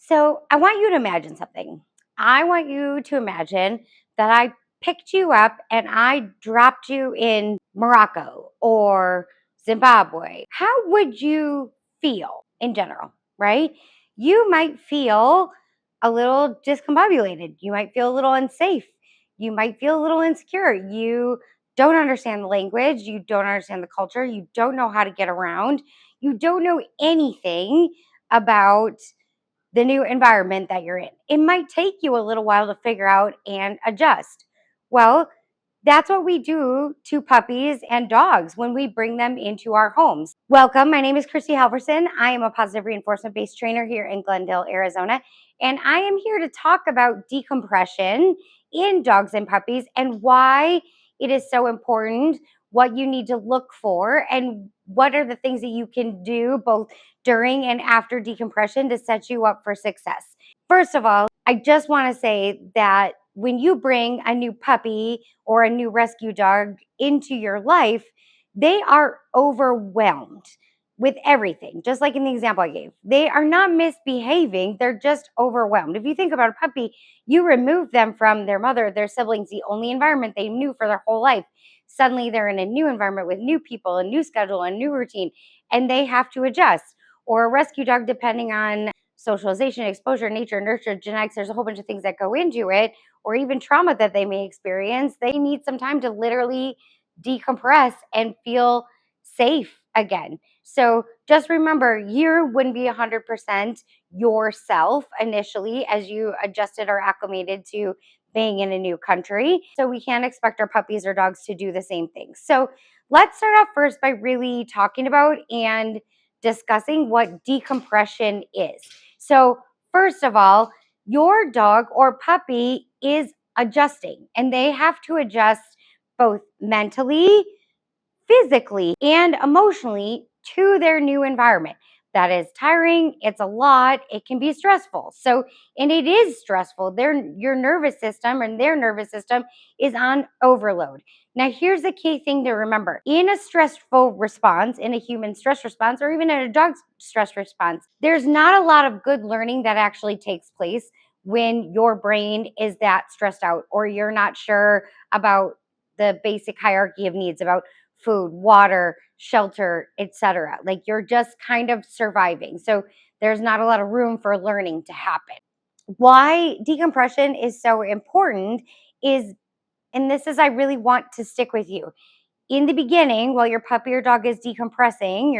So I want you to imagine something. I want you to imagine that I picked you up and I dropped you in Morocco or Zimbabwe. How would you feel in general, right? You might feel a little discombobulated. You might feel a little unsafe. You might feel a little insecure. You don't understand the language. You don't understand the culture. You don't know how to get around. You don't know anything about the new environment that you're in. It might take you a little while to figure out and adjust. Well, that's what we do to puppies and dogs when we bring them into our homes. Welcome. My name is Kristie Halverson. I am a positive reinforcement based trainer here in Glendale, Arizona. And I am here to talk about decompression in dogs and puppies and why it is so important, what you need to look for, and what are the things that you can do both during and after decompression to set you up for success. First of all, I just want to say that when you bring a new puppy or a new rescue dog into your life, they are overwhelmed with everything, just like in the example I gave. They are not misbehaving, they're just overwhelmed. If you think about a puppy, you remove them from their mother, their siblings, the only environment they knew for their whole life. Suddenly they're in a new environment with new people, a new schedule, a new routine, and they have to adjust. Or a rescue dog, depending on socialization, exposure, nature, nurture, genetics, there's a whole bunch of things that go into it, or even trauma that they may experience. They need some time to literally decompress and feel safe again. So just remember, you wouldn't be 100% yourself initially as you adjusted or acclimated to being in a new country. So we can't expect our puppies or dogs to do the same thing. So let's start off first by really talking about and discussing what decompression is. So, first of all, your dog or puppy is adjusting and they have to adjust both mentally, physically, and emotionally to their new environment. That is tiring, it's a lot, it can be stressful. So, and it is stressful. Your nervous system and their nervous system is on overload. Now, here's the key thing to remember. In a stressful response, in a human stress response, or even in a dog's stress response, there's not a lot of good learning that actually takes place when your brain is that stressed out or you're not sure about the basic hierarchy of needs, about food, water, shelter, etc. Like you're just kind of surviving. So there's not a lot of room for learning to happen. Why decompression is so important is, and this is, I really want to stick with you. In the beginning, while your puppy or dog is decompressing,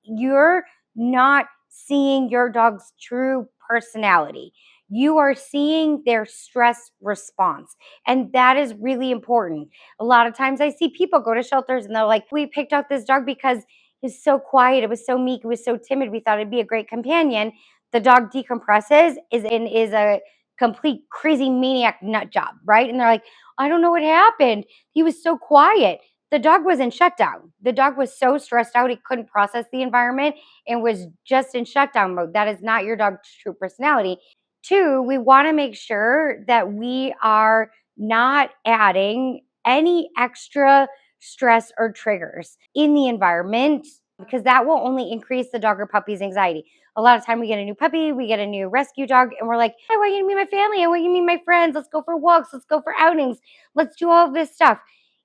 you're not seeing your dog's true personality. You are seeing their stress response. And that is really important. A lot of times I see people go to shelters and they're like, we picked out this dog because it was so quiet, it was so meek, it was so timid. We thought it'd be a great companion. The dog decompresses, is a complete crazy maniac nut job, right? And they're like, I don't know what happened. He was so quiet. The dog was in shutdown. The dog was so stressed out, he couldn't process the environment and was just in shutdown mode. That is not your dog's true personality. Two, we want to make sure that we are not adding any extra stress or triggers in the environment because that will only increase the dog or puppy's anxiety. A lot of time we get a new puppy, we get a new rescue dog, and we're like, I want you to meet my family. I want you to meet my friends. Let's go for walks. Let's go for outings. Let's do all of this stuff.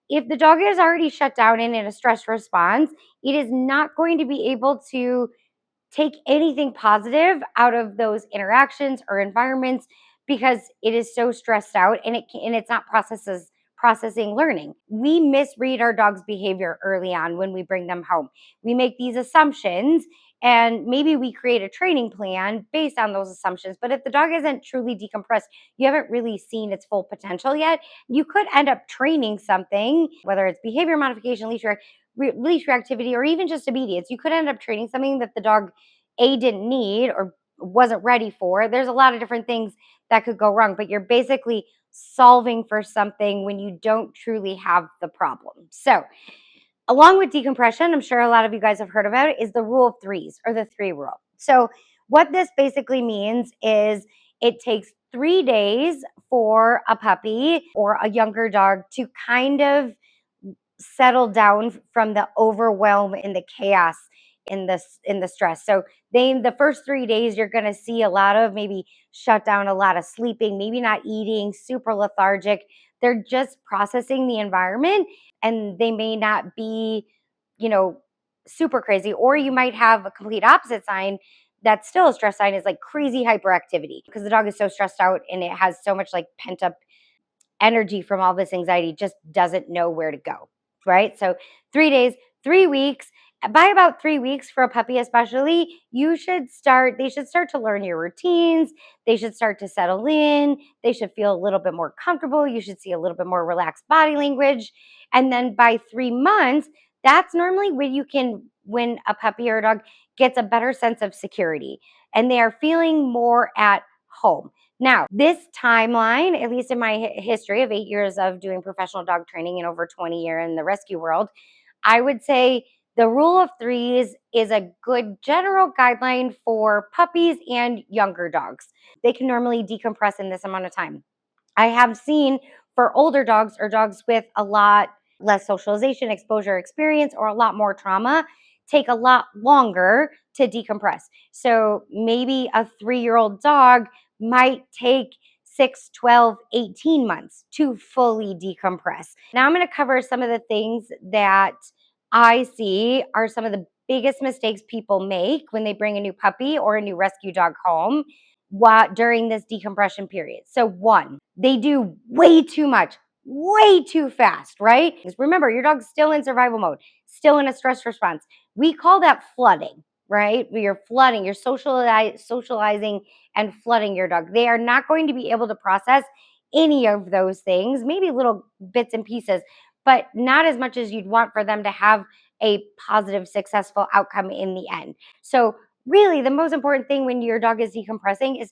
If the dog is already shut down and in a stress response, it is not going to be able to take anything positive out of those interactions or environments because it is so stressed out and it's not processing learning. We misread our dog's behavior early on when we bring them home. We make these assumptions and maybe we create a training plan based on those assumptions. But if the dog isn't truly decompressed, you haven't really seen its full potential yet. You could end up training something, whether it's behavior modification, leash reactivity, or even just obedience. You could end up training something that the dog didn't need or wasn't ready for. There's a lot of different things that could go wrong, but you're basically solving for something when you don't truly have the problem. So, along with decompression, I'm sure a lot of you guys have heard about it, is the rule of threes or the three rule. So, what this basically means is it takes 3 days for a puppy or a younger dog to kind of settle down from the overwhelm and the chaos in the stress. So the first 3 days you're going to see a lot of maybe shut down, a lot of sleeping, maybe not eating, super lethargic. They're just processing the environment, and they may not be, you know, super crazy. Or you might have a complete opposite sign that's still a stress sign, is like crazy hyperactivity, because the dog is so stressed out and it has so much like pent up energy from all this anxiety, just doesn't know where to go, right? So 3 days, 3 weeks. By about 3 weeks for a puppy, especially, they should start to learn your routines. They should start to settle in. They should feel a little bit more comfortable. You should see a little bit more relaxed body language. And then by 3 months, that's normally when a puppy or a dog gets a better sense of security and they are feeling more at home. Now, this timeline, at least in my history of 8 years of doing professional dog training and over 20 years in the rescue world, I would say the rule of threes is a good general guideline for puppies and younger dogs. They can normally decompress in this amount of time. I have seen for older dogs or dogs with a lot less socialization, exposure, experience, or a lot more trauma take a lot longer to decompress. So maybe a 3-year-old dog might take 6, 12, 18 months to fully decompress. Now I'm going to cover some of the things that I see are some of the biggest mistakes people make when they bring a new puppy or a new rescue dog home during this decompression period. So one, they do way too much, way too fast, right? Because remember, your dog's still in survival mode, still in a stress response. We call that flooding, right? You're flooding, you're socializing and flooding your dog. They are not going to be able to process any of those things, maybe little bits and pieces, but not as much as you'd want for them to have a positive, successful outcome in the end. So really, the most important thing when your dog is decompressing is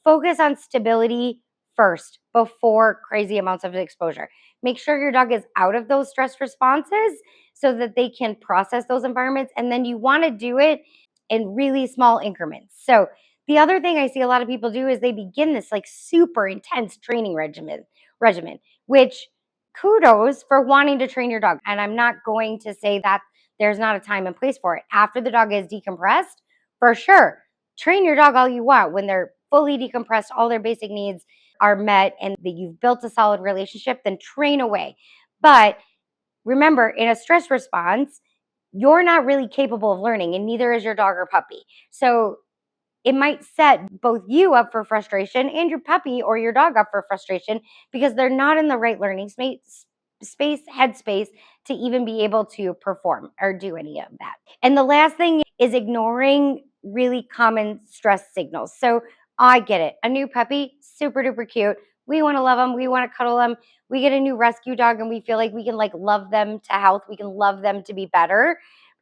focus on stability first before crazy amounts of exposure. Make sure your dog is out of those stress responses so that they can process those environments. And then you want to do it in really small increments. So the other thing I see a lot of people do is they begin this like super intense training regimen, which kudos for wanting to train your dog. And I'm not going to say that there's not a time and place for it. After the dog is decompressed, for sure, train your dog all you want. When they're fully decompressed, all their basic needs are met, and that you've built a solid relationship, then train away. But remember, in a stress response, you're not really capable of learning, and neither is your dog or puppy. So it might set both you up for frustration and your puppy or your dog up for frustration because they're not in the right learning headspace to even be able to perform or do any of that. And the last thing is ignoring really common stress signals. So I get it. A new puppy, super duper cute. We want to love them. We want to cuddle them. We get a new rescue dog and we feel like we can like love them to health. We can love them to be better.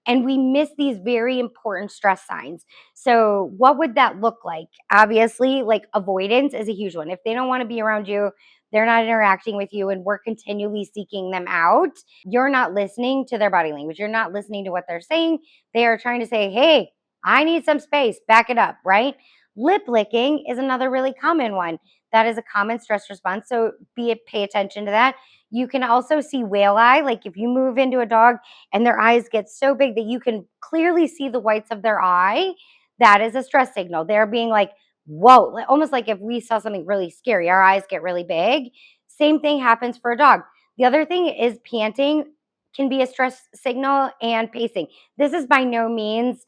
And we miss these very important stress signs. So what would that look like? Obviously, like avoidance is a huge one. If they don't want to be around you, they're not interacting with you, and we're continually seeking them out, you're not listening to their body language. You're not listening to what they're saying. They are trying to say, hey, I need some space. Back it up, right? Lip licking is another really common one. That is a common stress response. So pay attention to that. You can also see whale eye. Like if you move into a dog and their eyes get so big that you can clearly see the whites of their eye, that is a stress signal. They're being like, whoa, almost like if we saw something really scary, our eyes get really big. Same thing happens for a dog. The other thing is panting can be a stress signal, and pacing. This is by no means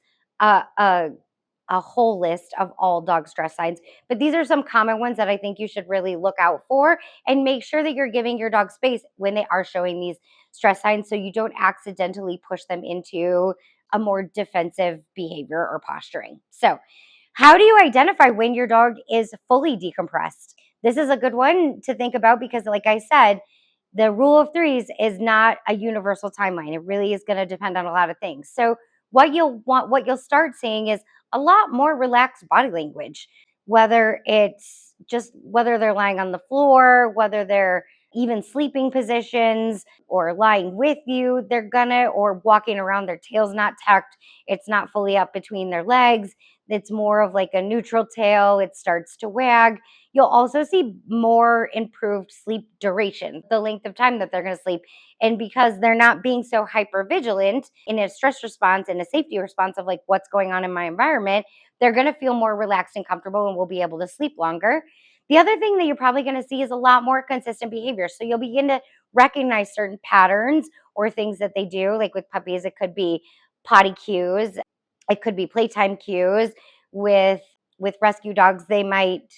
a whole list of all dog stress signs, but these are some common ones that I think you should really look out for and make sure that you're giving your dog space when they are showing these stress signs so you don't accidentally push them into a more defensive behavior or posturing. So, how do you identify when your dog is fully decompressed? This is a good one to think about because, like I said, the rule of threes is not a universal timeline. It really is going to depend on a lot of things. So, what you'll start seeing is a lot more relaxed body language, whether they're lying on the floor, whether they're even sleeping positions or lying with you, or walking around, their tail's not tucked, it's not fully up between their legs, it's more of like a neutral tail, it starts to wag. You'll also see more improved sleep duration, the length of time that they're going to sleep. And because they're not being so hyper vigilant in a stress response and a safety response of like what's going on in my environment, they're going to feel more relaxed and comfortable and will be able to sleep longer. The other thing that you're probably going to see is a lot more consistent behavior. So you'll begin to recognize certain patterns or things that they do. Like with puppies, it could be potty cues, it could be playtime cues. With rescue dogs, they might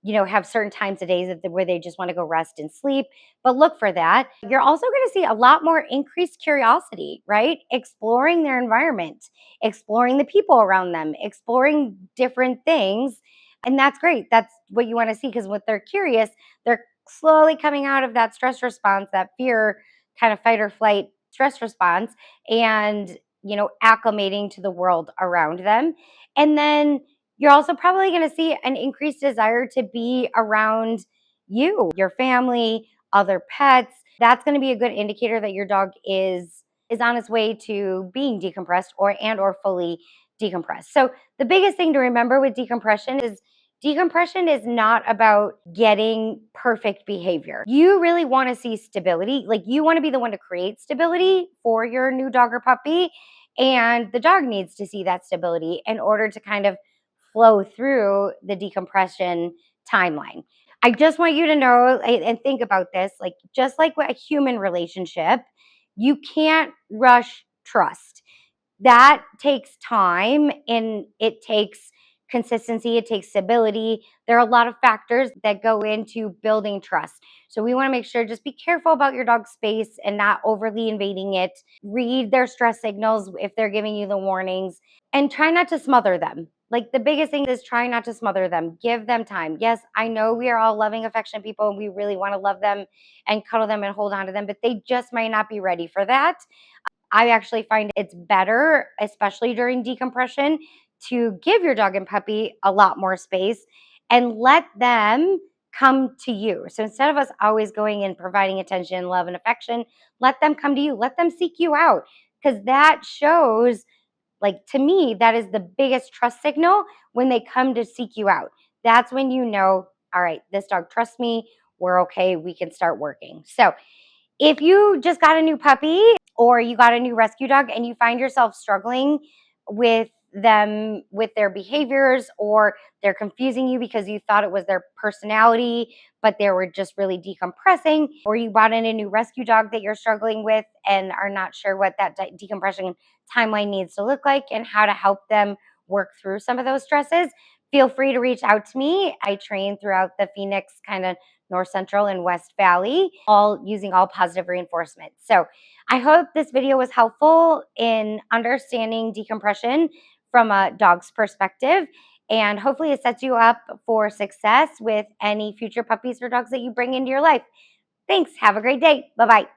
have certain times of days where they just want to go rest and sleep, but look for that. You're also going to see a lot more increased curiosity, right? Exploring their environment, exploring the people around them, exploring different things. And that's great. That's what you want to see, because when they're curious, they're slowly coming out of that stress response, that fear kind of fight or flight stress response, and acclimating to the world around them. And then you're also probably going to see an increased desire to be around you, your family, other pets. That's going to be a good indicator that your dog is on its way to being decompressed or fully decompressed. So the biggest thing to remember with decompression is not about getting perfect behavior. You really want to see stability. Like, you want to be the one to create stability for your new dog or puppy, and the dog needs to see that stability in order to kind of flow through the decompression timeline. I just want you to know and think about this, like just like with a human relationship, you can't rush trust. That takes time, and it takes consistency, it takes stability. There are a lot of factors that go into building trust. So we want to make sure, just be careful about your dog's space and not overly invading it. Read their stress signals if they're giving you the warnings, and try not to smother them. Like, the biggest thing is try not to smother them. Give them time. Yes, I know we are all loving, affectionate people and we really want to love them and cuddle them and hold on to them, but they just might not be ready for that. I actually find it's better, especially during decompression, to give your dog and puppy a lot more space and let them come to you. So instead of us always going and providing attention, love, and affection, let them come to you. Let them seek you out, because that shows, like, to me, that is the biggest trust signal when they come to seek you out. That's when you know, all right, this dog trusts me. We're okay. We can start working. So if you just got a new puppy or you got a new rescue dog and you find yourself struggling with them, with their behaviors, or they're confusing you because you thought it was their personality, but they were just really decompressing, or you bought in a new rescue dog that you're struggling with and are not sure what that decompression timeline needs to look like and how to help them work through some of those stresses, feel free to reach out to me. I train throughout the Phoenix, kind of North Central and West Valley, all using all positive reinforcement. So I hope this video was helpful in understanding decompression from a dog's perspective, and hopefully it sets you up for success with any future puppies or dogs that you bring into your life. Thanks. Have a great day. Bye-bye.